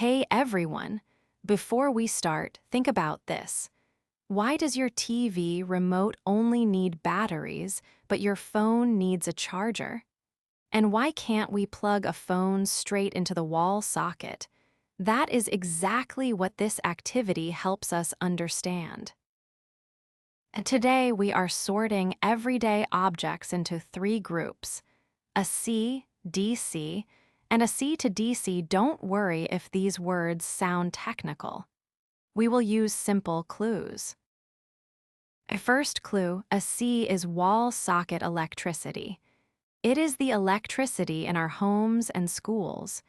Hey everyone! Before we start, think about this. Why does your TV remote only need batteries, but your phone needs a charger? And why can't we plug a phone straight into the wall socket? That is exactly what this activity helps us understand. And today we are sorting everyday objects into three groups: a C, DC, and a C to DC. Don't worry if these words sound technical. We will use simple clues. A first clue, a C is wall socket electricity. It is the electricity in our homes and schools.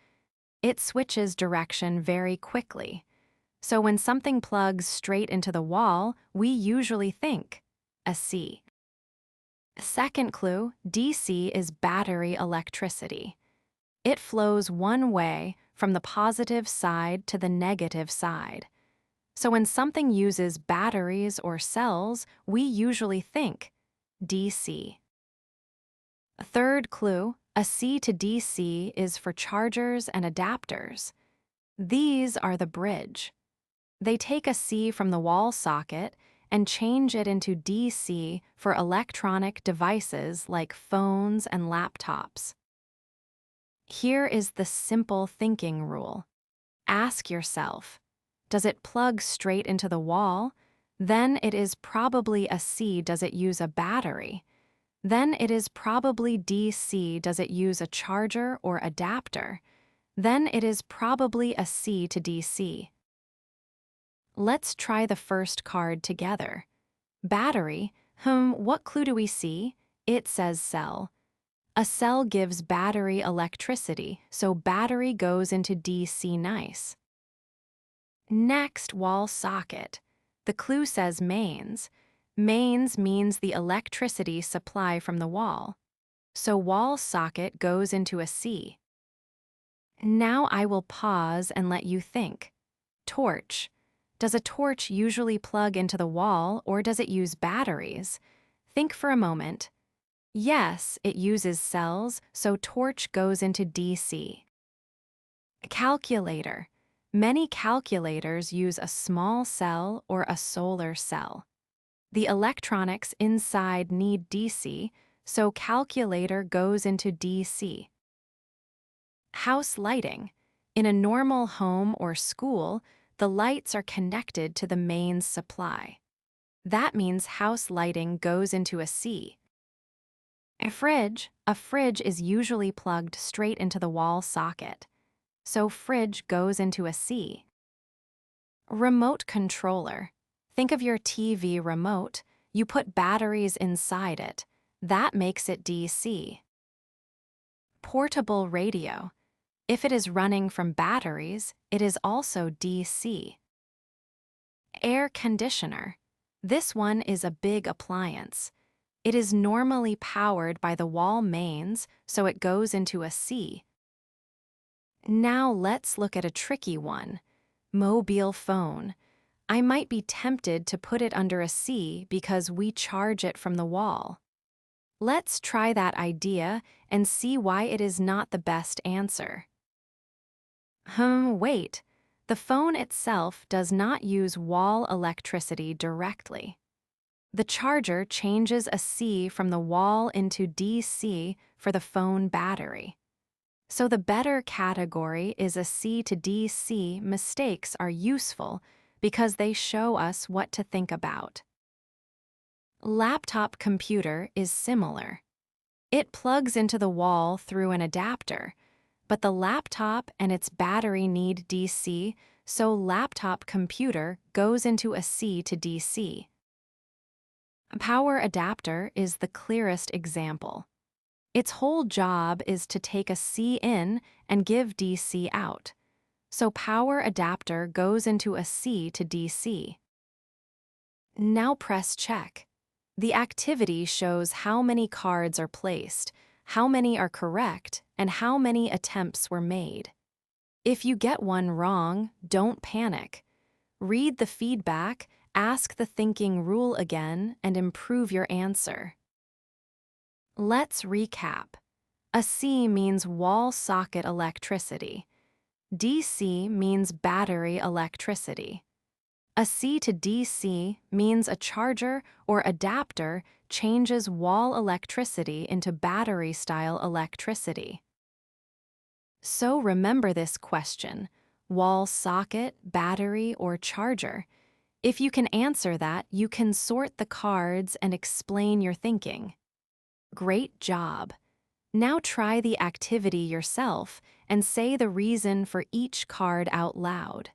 It switches direction very quickly. So when something plugs straight into the wall, we usually think a C. Second clue, DC is battery electricity. It flows one way from the positive side to the negative side. So when something uses batteries or cells, we usually think DC. Third clue, a C to DC is for chargers and adapters. These are the bridge. They take a C from the wall socket and change it into DC for electronic devices like phones and laptops. Here is the simple thinking rule. Ask yourself, does it plug straight into the wall? Then it is probably a C. Does it use a battery? Then it is probably DC. Does it use a charger or adapter? Then it is probably a C to DC. Let's try the first card together. Battery. What clue do we see? It says cell. A cell gives battery electricity, so battery goes into DC. Nice. Next, wall socket. The clue says mains. Mains means the electricity supply from the wall. So wall socket goes into a C. Now I will pause and let you think. Torch. Does a torch usually plug into the wall or does it use batteries? Think for a moment. Yes, it uses cells, so torch goes into DC. Calculator. Many calculators use a small cell or a solar cell. The electronics inside need DC, so calculator goes into DC. House lighting. In a normal home or school, the lights are connected to the mains supply. That means house lighting goes into a C. A fridge is usually plugged straight into the wall socket, so fridge goes into a C. Remote controller. Think of your TV remote. You put batteries inside it. That makes it DC. Portable radio. If it is running from batteries, it is also DC. Air conditioner. This one is a big appliance. It is normally powered by the wall mains, so it goes into a C. Now let's look at a tricky one. Mobile phone. I might be tempted to put it under a C because we charge it from the wall. Let's try that idea and see why it is not the best answer. Wait. The phone itself does not use wall electricity directly. The charger changes a C from the wall into DC for the phone battery. So the better category is a C to DC. Mistakes are useful because they show us what to think about. Laptop computer is similar. It plugs into the wall through an adapter, but the laptop and its battery need DC, so laptop computer goes into a C to DC. A power adapter is the clearest example. Its whole job is to take a C in and give DC out. So power adapter goes into a C to DC. Now press check. The activity shows how many cards are placed, how many are correct, and how many attempts were made. If you get one wrong, don't panic. Read the feedback, ask the thinking rule again, and improve your answer. Let's recap. A C means wall socket electricity. DC means battery electricity. A C to DC means a charger or adapter changes wall electricity into battery-style electricity. So remember this question: wall socket, battery, or charger? If you can answer that, you can sort the cards and explain your thinking. Great job! Now try the activity yourself and say the reason for each card out loud.